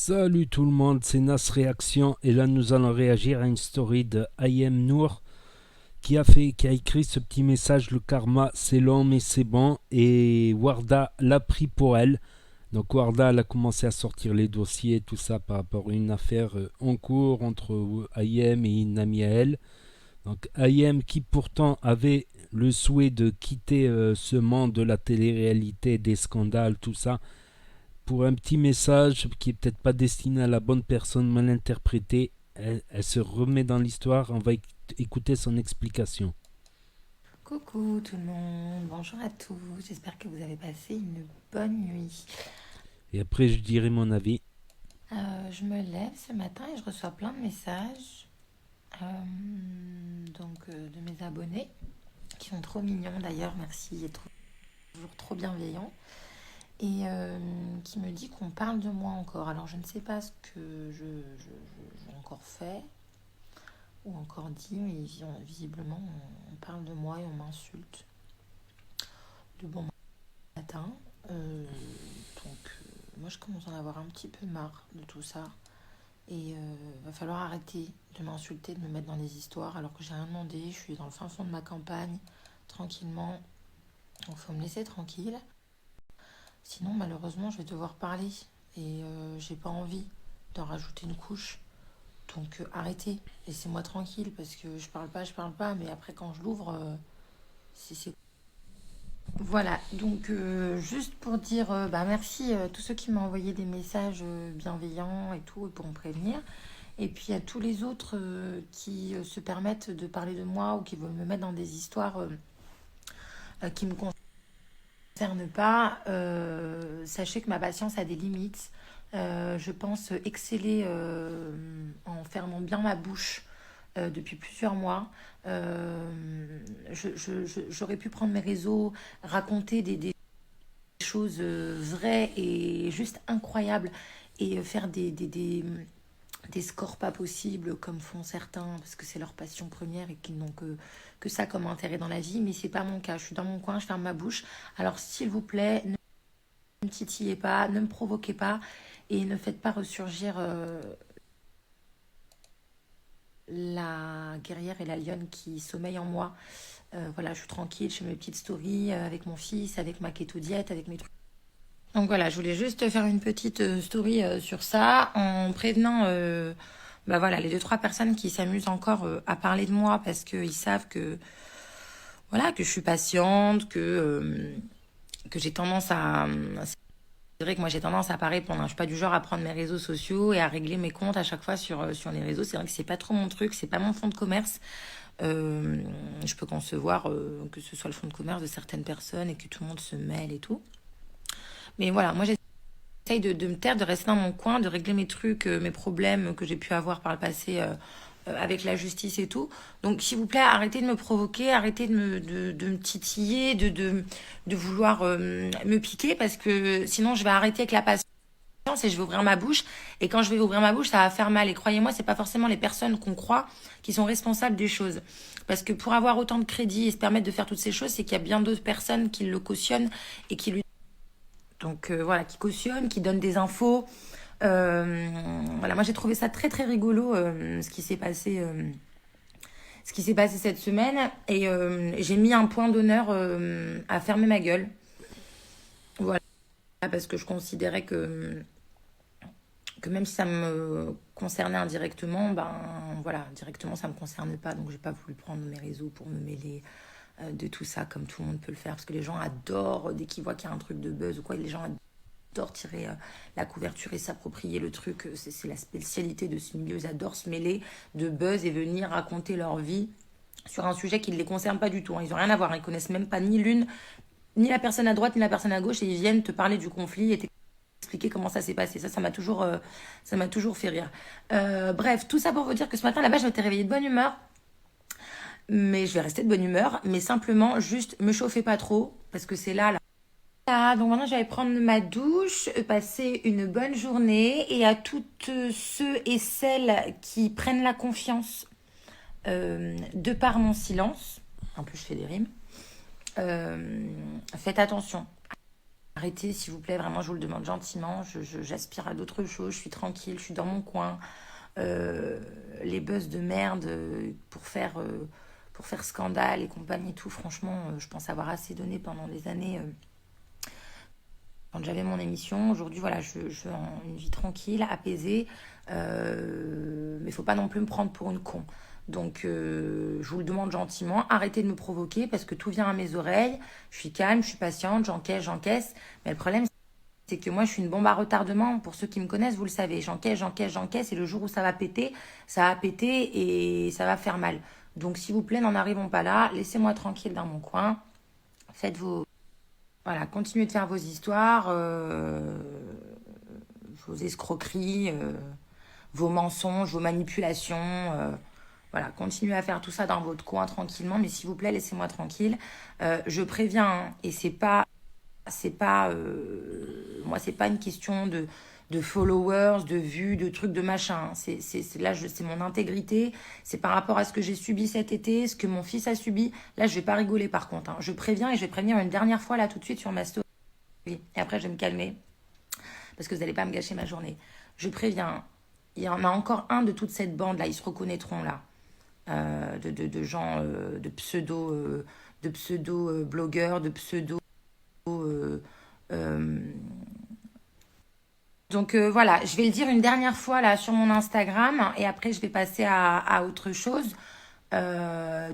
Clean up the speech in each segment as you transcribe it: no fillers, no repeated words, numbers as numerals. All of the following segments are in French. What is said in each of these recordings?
Salut tout le monde, c'est Nas Réaction et là nous allons réagir à une story de IM Nour qui a écrit ce petit message: le karma c'est long mais c'est bon, et Warda l'a pris pour elle. Donc Warda elle a commencé à sortir les dossiers et tout ça par rapport à une affaire en cours entre IM et une amie à elle. Donc IM qui pourtant avait le souhait de quitter ce monde de la télé-réalité, des scandales, tout ça, pour un petit message qui est peut-être pas destiné à la bonne personne, mal interprété. Elle se remet dans l'histoire. On va écouter son explication. Coucou tout le monde, bonjour à tous, j'espère que vous avez passé une bonne nuit. Et après, je dirai mon avis. Je me lève ce matin et je reçois plein de messages de mes abonnés qui sont trop mignons d'ailleurs, merci, et toujours trop bienveillants, et qui me dit qu'on parle de moi encore. Alors je ne sais pas ce que j'ai encore fait ou encore dit, mais visiblement on parle de moi et on m'insulte de bon matin. Euh, moi, je commence à en avoir un petit peu marre de tout ça. Et va falloir arrêter de m'insulter, de me mettre dans des histoires alors que j'ai rien demandé. Je suis dans le fin fond de ma campagne, tranquillement. Donc, faut me laisser tranquille. Sinon, malheureusement, je vais devoir parler. Et j'ai pas envie d'en rajouter une couche. Donc, arrêtez. Laissez-moi tranquille parce que je parle pas. Mais après, quand je l'ouvre, c'est voilà, donc juste pour dire merci à tous ceux qui m'ont envoyé des messages bienveillants et tout, et pour me prévenir. Et puis à tous les autres qui se permettent de parler de moi ou qui veulent me mettre dans des histoires qui ne me concernent pas. Sachez que ma patience a des limites. Je pense exceller en fermant bien ma bouche depuis plusieurs mois. J'aurais pu prendre mes réseaux, raconter des choses vraies et juste incroyables et faire des scores pas possibles comme font certains parce que c'est leur passion première et qu'ils n'ont que ça comme intérêt dans la vie. Mais c'est pas mon cas. Je suis dans mon coin, je ferme ma bouche. Alors s'il vous plaît, ne me titillez pas, ne me provoquez pas et ne faites pas ressurgir la guerrière et la lionne qui sommeille en moi. Voilà, je suis tranquille, je fais mes petites stories avec mon fils, avec ma keto diète, avec mes trucs. Donc voilà, je voulais juste faire une petite story sur ça en prévenant voilà, les deux trois personnes qui s'amusent encore à parler de moi parce qu'ils savent que voilà que je suis patiente, que j'ai tendance à c'est vrai que moi j'ai tendance à parler pendant je suis pas du genre à prendre mes réseaux sociaux et à régler mes comptes à chaque fois sur les réseaux. C'est vrai que c'est pas trop mon truc, c'est pas mon fond de commerce. Euh, je peux concevoir que ce soit le fond de commerce de certaines personnes et que tout le monde se mêle et tout. Mais voilà, moi j'essaye de me taire, de rester dans mon coin, de régler mes trucs, mes problèmes que j'ai pu avoir par le passé avec la justice et tout. Donc, s'il vous plaît, arrêtez de me provoquer, arrêtez de me titiller, de vouloir me piquer, parce que sinon, je vais arrêter avec la patience et je vais ouvrir ma bouche. Et quand je vais ouvrir ma bouche, ça va faire mal. Et croyez-moi, c'est pas forcément les personnes qu'on croit qui sont responsables des choses. Parce que pour avoir autant de crédit et se permettre de faire toutes ces choses, c'est qu'il y a bien d'autres personnes qui le cautionnent et qui lui donc voilà, qui cautionne, qui donne des infos. Voilà, moi j'ai trouvé ça très très rigolo ce qui s'est passé cette semaine et j'ai mis un point d'honneur à fermer ma gueule. Voilà, parce que je considérais que même si ça me concernait indirectement, ben voilà, directement ça me concerne pas, donc j'ai pas voulu prendre mes réseaux pour me mêler de tout ça comme tout le monde peut le faire parce que les gens adorent dès qu'ils voient qu'il y a un truc de buzz ou quoi, les gens adorent tirer la couverture et s'approprier le truc. C'est la spécialité de ce milieu. Ils adorent se mêler de buzz et venir raconter leur vie sur un sujet qui ne les concerne pas du tout. Hein. Ils n'ont rien à voir. Ils connaissent même pas ni l'une, ni la personne à droite, ni la personne à gauche. Et ils viennent te parler du conflit et t'expliquer comment ça s'est passé. Ça m'a toujours fait rire. Bref, tout ça pour vous dire que ce matin, là-bas, je m'étais réveillée de bonne humeur. Mais je vais rester de bonne humeur. Mais simplement, juste, me chauffez pas trop. Parce que c'est là, voilà, donc maintenant je vais prendre ma douche, passer une bonne journée et à toutes ceux et celles qui prennent la confiance de par mon silence, en plus je fais des rimes, faites attention. arrêtez, s'il vous plaît, vraiment, je vous le demande gentiment. J'aspire à d'autres choses, je suis tranquille, je suis dans mon coin. Euh, les buzz de merde pour faire scandale et compagnie et tout, franchement, je pense avoir assez donné pendant des années quand j'avais mon émission. Aujourd'hui, voilà, je veux une vie tranquille, apaisée, mais il faut pas non plus me prendre pour une con. Donc, je vous le demande gentiment, arrêtez de me provoquer parce que tout vient à mes oreilles. Je suis calme, je suis patiente, j'encaisse. Mais le problème, c'est que moi, je suis une bombe à retardement. Pour ceux qui me connaissent, vous le savez. J'encaisse. Et le jour où ça va péter, ça va péter et ça va faire mal. Donc, s'il vous plaît, n'en arrivons pas là. Laissez-moi tranquille dans mon coin. Faites vos, voilà, continuez de faire vos histoires, vos escroqueries, vos mensonges, vos manipulations. Voilà, continuez à faire tout ça dans votre coin tranquillement, mais s'il vous plaît, laissez-moi tranquille. Je préviens, hein, et moi, c'est pas une question de followers, de vues, de trucs, de machin, hein. C'est mon intégrité. C'est par rapport à ce que j'ai subi cet été, ce que mon fils a subi. Là, je vais pas rigoler par contre, hein. Je préviens et je vais prévenir une dernière fois là tout de suite sur ma story. Et après, je vais me calmer parce que vous n'allez pas me gâcher ma journée. Je préviens, il y en a encore un de toute cette bande là, ils se reconnaîtront là, de gens, de pseudo blogueurs, de pseudo euh, donc voilà, je vais le dire une dernière fois là sur mon Instagram et après je vais passer à autre chose.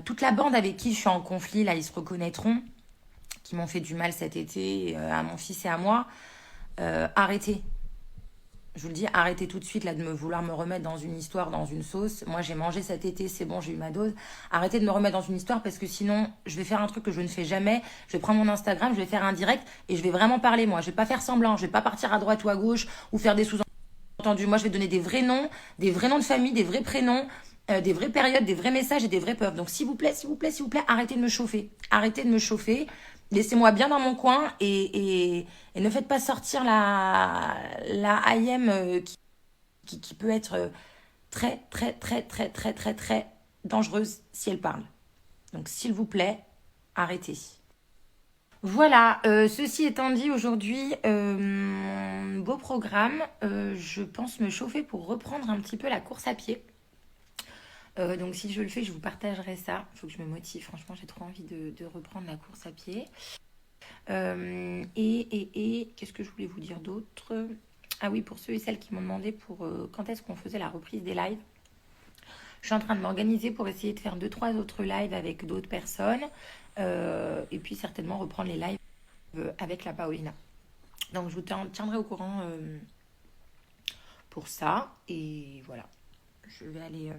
Toute la bande avec qui je suis en conflit là, ils se reconnaîtront, qui m'ont fait du mal cet été, à mon fils et à moi. Arrêtez. Je vous le dis, arrêtez tout de suite là de me vouloir me remettre dans une histoire, dans une sauce. Moi, j'ai mangé cet été, c'est bon, j'ai eu ma dose. Arrêtez de me remettre dans une histoire parce que sinon, je vais faire un truc que je ne fais jamais. Je vais prendre mon Instagram, je vais faire un direct et je vais vraiment parler moi. Je vais pas faire semblant, je vais pas partir à droite ou à gauche ou faire des sous-entendus. Moi, je vais donner des vrais noms de famille, des vrais prénoms, des vraies périodes, des vrais messages et des vraies peurs. Donc, s'il vous plaît, arrêtez de me chauffer. Arrêtez de me chauffer. Laissez-moi bien dans mon coin et ne faites pas sortir la IM qui peut être très, très, très, très, très, très, très dangereuse si elle parle. Donc, s'il vous plaît, arrêtez. Voilà, ceci étant dit, aujourd'hui, beau programme. Je pense me chauffer pour reprendre un petit peu la course à pied. Donc, si je le fais, je vous partagerai ça. Il faut que je me motive. Franchement, j'ai trop envie de reprendre la course à pied. Qu'est-ce que je voulais vous dire d'autre? Ah oui, pour ceux et celles qui m'ont demandé pour quand est-ce qu'on faisait la reprise des lives. Je suis en train de m'organiser pour essayer de faire deux, trois autres lives avec d'autres personnes. Et puis certainement reprendre les lives avec la Paolina. Donc je vous tiendrai au courant pour ça. Et voilà. Je vais aller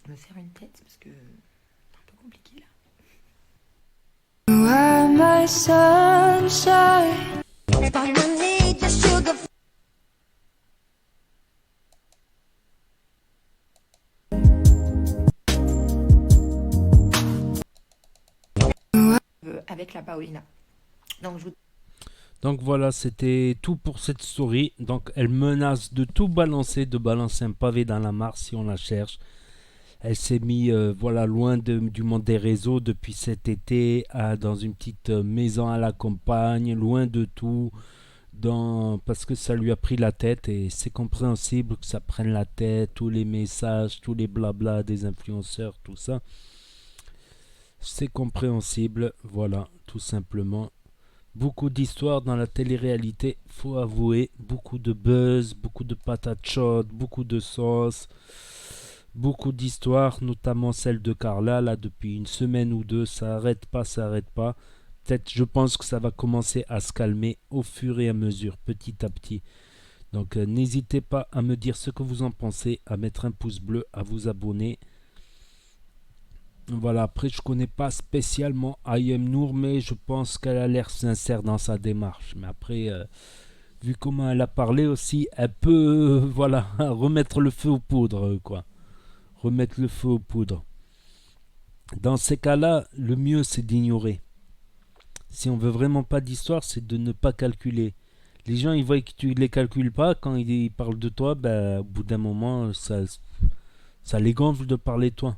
me faire une tête parce que c'est un peu compliqué là. You are my sunshine. Avec la Paolina. Donc, Donc voilà, c'était tout pour cette story. Donc elle menace de tout balancer, de balancer un pavé dans la mare si on la cherche. Elle s'est mise voilà, loin du monde des réseaux depuis cet été, dans une petite maison à la campagne, loin de tout, parce que ça lui a pris la tête et c'est compréhensible que ça prenne la tête, tous les messages, tous les blabla des influenceurs, tout ça. C'est compréhensible, voilà, tout simplement. Beaucoup d'histoires dans la télé-réalité, faut avouer, beaucoup de buzz, beaucoup de patates chaudes, beaucoup de sauce. Beaucoup d'histoires, notamment celle de Carla, là depuis une semaine ou deux, ça arrête pas, ça arrête pas. Peut-être, je pense que ça va commencer à se calmer au fur et à mesure, petit à petit. Donc n'hésitez pas à me dire ce que vous en pensez, à mettre un pouce bleu, à vous abonner. Voilà, après je connais pas spécialement Ayem Nour, mais je pense qu'elle a l'air sincère dans sa démarche. Mais après, vu comment elle a parlé aussi, elle peut, voilà, remettre le feu aux poudres, quoi. Remettre le feu aux poudres. Dans ces cas-là, le mieux c'est d'ignorer. Si on veut vraiment pas d'histoire, c'est de ne pas calculer. Les gens, ils voient que tu les calcules pas, quand ils parlent de toi, ben, au bout d'un moment, ça les gonfle de parler de toi.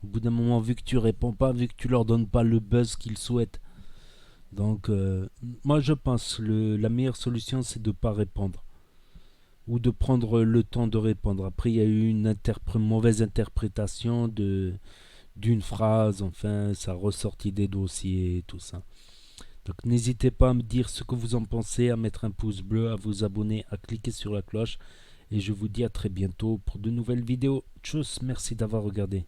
Au bout d'un moment, vu que tu réponds pas, vu que tu leur donnes pas le buzz qu'ils souhaitent. Donc, moi je pense la meilleure solution c'est de ne pas répondre ou de prendre le temps de répondre. Après, il y a eu une mauvaise interprétation d'une phrase, enfin, ça a ressorti des dossiers et tout ça. Donc, n'hésitez pas à me dire ce que vous en pensez, à mettre un pouce bleu, à vous abonner, à cliquer sur la cloche. Et je vous dis à très bientôt pour de nouvelles vidéos. Tchuss, merci d'avoir regardé.